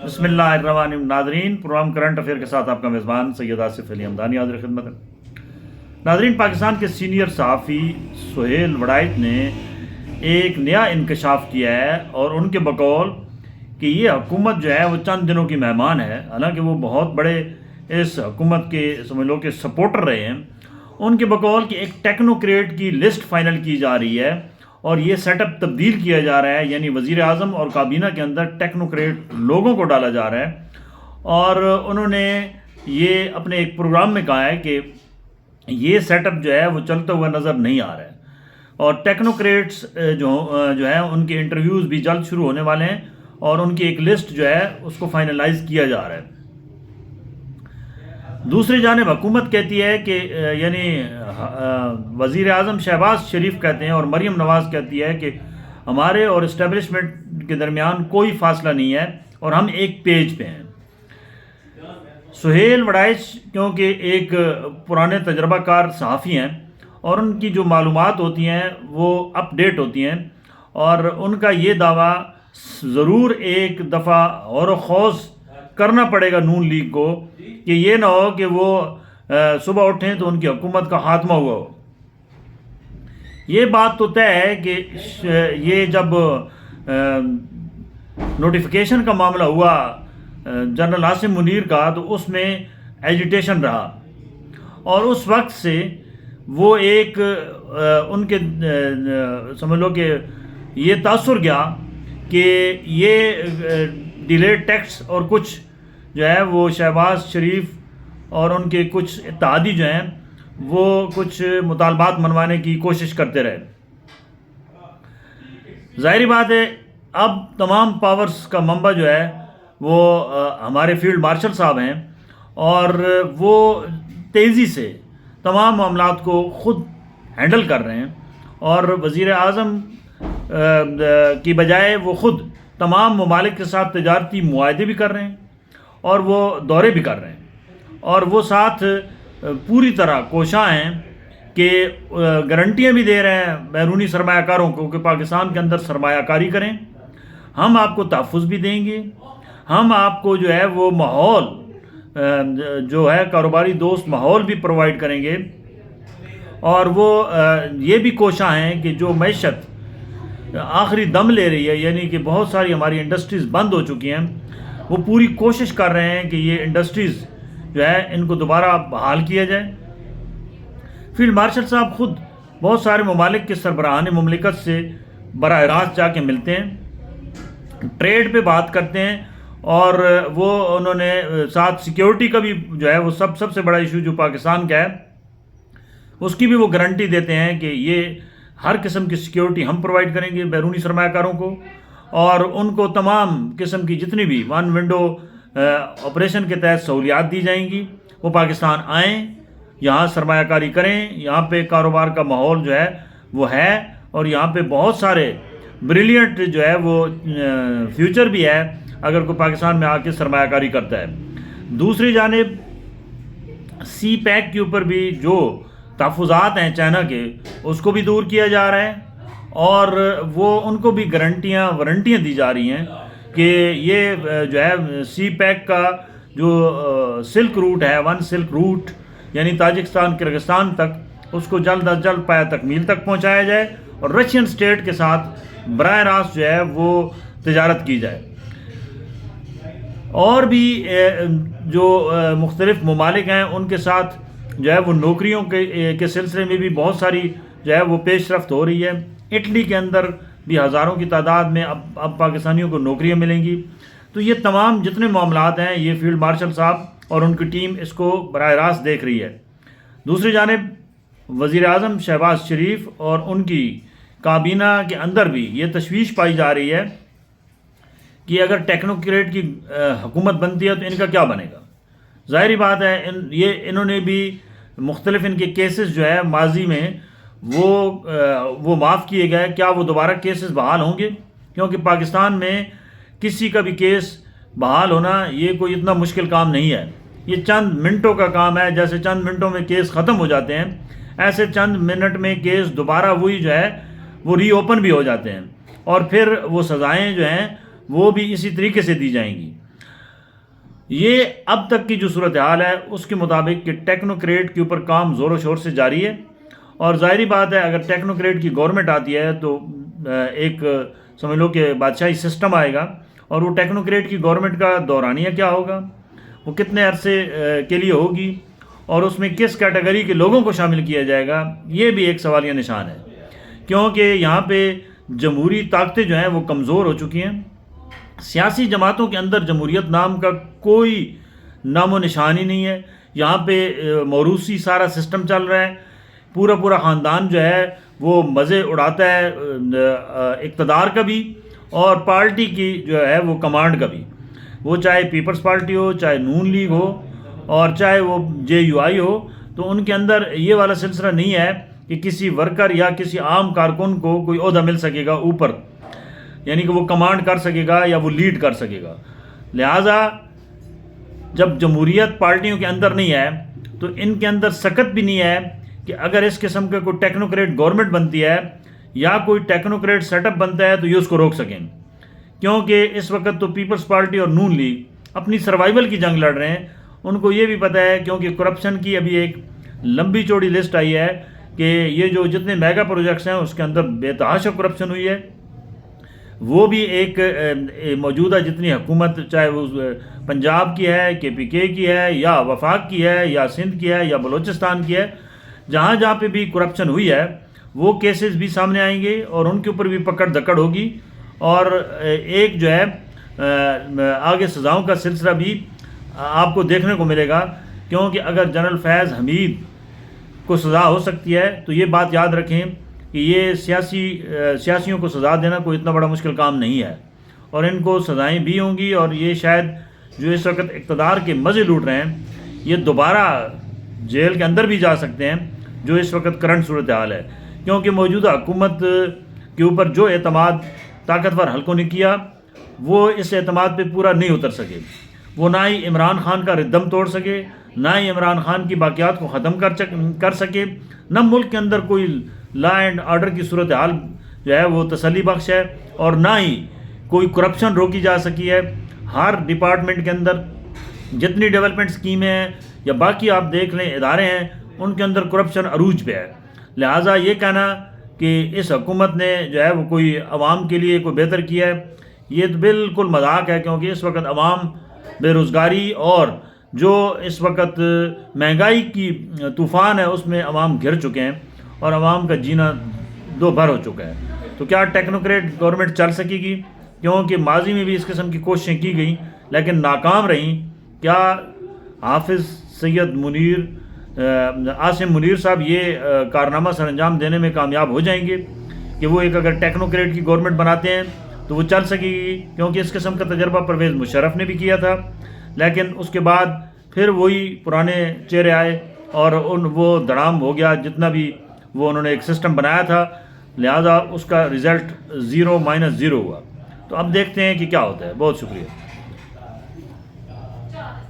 بسم اللہ الرحمن الرحیم. ناظرین، پروگرام کرنٹ افیئر کے ساتھ آپ کا میزبان سید آصف علی حمدانی حاضر خدمت ہے. ناظرین، پاکستان کے سینئر صحافی سہیل وڑائچ نے ایک نیا انکشاف کیا ہے، اور ان کے بقول کہ یہ حکومت جو ہے وہ چند دنوں کی مہمان ہے. حالانکہ وہ بہت بڑے اس حکومت کے سمجھ لو کہ سپورٹر رہے ہیں. ان کے بقول کہ ایک ٹیکنوکریٹ کی لسٹ فائنل کی جا رہی ہے، اور یہ سیٹ اپ تبدیل کیا جا رہا ہے، یعنی وزیر اعظم اور کابینہ کے اندر ٹیکنوکریٹ لوگوں کو ڈالا جا رہا ہے. اور انہوں نے یہ اپنے ایک پروگرام میں کہا ہے کہ یہ سیٹ اپ جو ہے وہ چلتا ہوا نظر نہیں آ رہا ہے، اور ٹیکنوکریٹس جو ہے ان کے انٹرویوز بھی جلد شروع ہونے والے ہیں، اور ان کی ایک لسٹ جو ہے اس کو فائنلائز کیا جا رہا ہے. دوسری جانب حکومت کہتی ہے کہ یعنی وزیر اعظم شہباز شریف کہتے ہیں اور مریم نواز کہتی ہے کہ ہمارے اور اسٹیبلشمنٹ کے درمیان کوئی فاصلہ نہیں ہے اور ہم ایک پیج پہ ہیں. سہیل وڑائچ کیونکہ ایک پرانے تجربہ کار صحافی ہیں، اور ان کی جو معلومات ہوتی ہیں وہ اپ ڈیٹ ہوتی ہیں، اور ان کا یہ دعویٰ ضرور ایک دفعہ غور و خوض کرنا پڑے گا نون لیگ کو، کہ یہ نہ ہو کہ وہ صبح اٹھیں تو ان کی حکومت کا خاتمہ ہوا ہو. یہ بات تو طے ہے کہ یہ جب نوٹیفیکیشن کا معاملہ ہوا جنرل عاصم منیر کا، تو اس میں ایجیٹیشن رہا، اور اس وقت سے وہ ایک ان کے سمجھ لو کہ یہ تاثر گیا کہ یہ ڈیلیڈ ٹیکس اور کچھ جو ہے وہ شہباز شریف اور ان کے کچھ اتحادی جو ہیں وہ کچھ مطالبات منوانے کی کوشش کرتے رہے. ظاہری بات ہے اب تمام پاورز کا منبع جو ہے وہ ہمارے فیلڈ مارشل صاحب ہیں، اور وہ تیزی سے تمام معاملات کو خود ہینڈل کر رہے ہیں، اور وزیر اعظم کی بجائے وہ خود تمام ممالک کے ساتھ تجارتی معاہدے بھی کر رہے ہیں، اور وہ دورے بھی کر رہے ہیں، اور وہ ساتھ پوری طرح کوشاں ہیں کہ گارنٹیاں بھی دے رہے ہیں بیرونی سرمایہ کاروں کو کہ پاکستان کے اندر سرمایہ کاری کریں، ہم آپ کو تحفظ بھی دیں گے، ہم آپ کو جو ہے وہ ماحول جو ہے کاروباری دوست ماحول بھی پرووائڈ کریں گے. اور وہ یہ بھی کوشاں ہیں کہ جو معیشت آخری دم لے رہی ہے، یعنی کہ بہت ساری ہماری انڈسٹریز بند ہو چکی ہیں، وہ پوری کوشش کر رہے ہیں کہ یہ انڈسٹریز جو ہے ان کو دوبارہ بحال کیا جائے. فیلڈ مارشل صاحب خود بہت سارے ممالک کے سربراہان مملکت سے براہ راست جا کے ملتے ہیں، ٹریڈ پہ بات کرتے ہیں، اور وہ انہوں نے ساتھ سیکیورٹی کا بھی جو ہے وہ سب سے بڑا ایشو جو پاکستان کا ہے اس کی بھی وہ گارنٹی دیتے ہیں کہ یہ ہر قسم کی سیکیورٹی ہم پرووائڈ کریں گے بیرونی سرمایہ کاروں کو، اور ان کو تمام قسم کی جتنی بھی ون ونڈو آپریشن کے تحت سہولیات دی جائیں گی. وہ پاکستان آئیں، یہاں سرمایہ کاری کریں، یہاں پہ کاروبار کا ماحول جو ہے وہ ہے، اور یہاں پہ بہت سارے بریلینٹ جو ہے وہ فیوچر بھی ہے اگر کوئی پاکستان میں آ کے سرمایہ کاری کرتا ہے. دوسری جانب سی پیک کے اوپر بھی جو تحفظات ہیں چائنا کے، اس کو بھی دور کیا جا رہا ہے، اور وہ ان کو بھی وارنٹیاں دی جا رہی ہیں کہ یہ جو ہے سی پیک کا جو سلک روٹ ہے، ون سلک روٹ یعنی تاجکستان کرغزستان تک، اس کو جلد از جلد پایہ تکمیل تک پہنچایا جائے، اور رشین اسٹیٹ کے ساتھ براہ راست جو ہے وہ تجارت کی جائے. اور بھی جو مختلف ممالک ہیں ان کے ساتھ جو ہے وہ نوکریوں کے سلسلے میں بھی بہت ساری جو ہے وہ پیش رفت ہو رہی ہے. اٹلی کے اندر بھی ہزاروں کی تعداد میں اب پاکستانیوں کو نوکریاں ملیں گی. تو یہ تمام جتنے معاملات ہیں یہ فیلڈ مارشل صاحب اور ان کی ٹیم اس کو براہ راست دیکھ رہی ہے. دوسری جانب وزیر اعظم شہباز شریف اور ان کی کابینہ کے اندر بھی یہ تشویش پائی جا رہی ہے کہ اگر ٹیکنوکریٹ کی حکومت بنتی ہے تو ان کا کیا بنے گا. ظاہری بات ہے انہوں نے بھی مختلف ان کے کیسز جو ہے ماضی میں وہ معاف کیے گئے، کیا وہ دوبارہ کیسز بحال ہوں گے؟ کیونکہ پاکستان میں کسی کا بھی کیس بحال ہونا یہ کوئی اتنا مشکل کام نہیں ہے، یہ چند منٹوں کا کام ہے. جیسے چند منٹوں میں کیس ختم ہو جاتے ہیں، ایسے چند منٹ میں کیس دوبارہ وہی جو ہے وہ ری اوپن بھی ہو جاتے ہیں، اور پھر وہ سزائیں جو ہیں وہ بھی اسی طریقے سے دی جائیں گی. یہ اب تک کی جو صورتحال ہے اس کے مطابق کہ ٹیکنوکریٹ کے اوپر کام زور و شور سے جاری ہے، اور ظاہری بات ہے اگر ٹیکنوکریٹ کی گورنمنٹ آتی ہے تو ایک سمجھ لو کہ بادشاہی سسٹم آئے گا، اور وہ ٹیکنوکریٹ کی گورنمنٹ کا دورانیہ کیا ہوگا، وہ کتنے عرصے کے لیے ہوگی، اور اس میں کس کیٹیگری کے لوگوں کو شامل کیا جائے گا، یہ بھی ایک سوالیہ نشان ہے، کیونکہ یہاں پہ جمہوری طاقتیں جو ہیں وہ کمزور ہو چکی ہیں۔ سیاسی جماعتوں کے اندر جمہوریت نام کا کوئی نام و نشان ہی نہیں ہے، یہاں پہ موروثی سارا سسٹم چل رہا ہے، پورا خاندان جو ہے وہ مزے اڑاتا ہے اقتدار کا بھی اور پارٹی کی جو ہے وہ کمانڈ کا بھی، وہ چاہے پیپلز پارٹی ہو، چاہے نون لیگ ہو، اور چاہے وہ JUI ہو، تو ان کے اندر یہ والا سلسلہ نہیں ہے کہ کسی ورکر یا کسی عام کارکن کو کوئی عہدہ مل سکے گا اوپر، یعنی کہ وہ کمانڈ کر سکے گا یا وہ لیڈ کر سکے گا۔ لہٰذا جب جمہوریت پارٹیوں کے اندر نہیں ہے تو ان کے اندر سکت بھی نہیں ہے کہ اگر اس قسم کا کوئی ٹیکنوکریٹ گورنمنٹ بنتی ہے یا کوئی ٹیکنوکریٹ سیٹ اپ بنتا ہے تو یہ اس کو روک سکیں، کیونکہ اس وقت تو پیپلز پارٹی اور نون لیگ اپنی سروائیول کی جنگ لڑ رہے ہیں۔ ان کو یہ بھی پتہ ہے، کیونکہ کرپشن کی ابھی ایک لمبی چوڑی لسٹ آئی ہے کہ یہ جو جتنے میگا پروجیکٹس ہیں اس کے اندر بے تحاشا کرپشن ہوئی ہے، وہ بھی ایک موجودہ جتنی حکومت چاہے وہ پنجاب کی ہے، KPK کی ہے، یا وفاق کی ہے، یا سندھ کی ہے، یا بلوچستان کی ہے، جہاں پہ بھی کرپشن ہوئی ہے وہ کیسز بھی سامنے آئیں گے اور ان کے اوپر بھی پکڑ دکڑ ہوگی، اور ایک جو ہے آگے سزاؤں کا سلسلہ بھی آپ کو دیکھنے کو ملے گا، کیونکہ اگر جنرل فیض حمید کو سزا ہو سکتی ہے تو یہ بات یاد رکھیں کہ یہ سیاسیوں کو سزا دینا کوئی اتنا بڑا مشکل کام نہیں ہے، اور ان کو سزائیں بھی ہوں گی، اور یہ شاید جو اس وقت اقتدار کے مزے لوٹ رہے ہیں یہ دوبارہ جیل کے اندر بھی جا سکتے ہیں، جو اس وقت کرنٹ صورتحال ہے، کیونکہ موجودہ حکومت کے اوپر جو اعتماد طاقتور حلقوں نے کیا وہ اس اعتماد پہ پورا نہیں اتر سکے، وہ نہ ہی عمران خان کا ردم توڑ سکے، نہ ہی عمران خان کی باقیات کو ختم کر سکے، نہ ملک کے اندر کوئی لا اینڈ آرڈر کی صورتحال جو ہے وہ تسلی بخش ہے، اور نہ ہی کوئی کرپشن روکی جا سکی ہے۔ ہر ڈپارٹمنٹ کے اندر جتنی ڈیولپمنٹ اسکیمیں ہیں یا باقی آپ دیکھ لیں ادارے ہیں ان کے اندر کرپشن عروج پہ ہے، لہٰذا یہ کہنا کہ اس حکومت نے جو ہے وہ کوئی عوام کے لیے کوئی بہتر کیا ہے یہ تو بالکل مذاق ہے، کیونکہ اس وقت عوام بے روزگاری اور جو اس وقت مہنگائی کی طوفان ہے اس میں عوام گھر چکے ہیں اور عوام کا جینا دو بھر ہو چکا ہے۔ تو کیا ٹیکنوکریٹ گورنمنٹ چل سکے گی؟ کیونکہ ماضی میں بھی اس قسم کی کوششیں کی گئیں لیکن ناکام رہیں۔ کیا حافظ سید منیر عاصم منیر صاحب یہ کارنامہ سر انجام دینے میں کامیاب ہو جائیں گے کہ وہ ایک اگر ٹیکنوکریٹ کی گورنمنٹ بناتے ہیں تو وہ چل سکے گی؟ کیونکہ اس قسم کا تجربہ پرویز مشرف نے بھی کیا تھا، لیکن اس کے بعد پھر وہی پرانے چہرے آئے اور وہ دڑام ہو گیا جتنا بھی وہ انہوں نے ایک سسٹم بنایا تھا، لہٰذا اس کا رزلٹ 0-0 ہوا۔ تو اب دیکھتے ہیں کہ کیا ہوتا ہے۔ بہت شکریہ۔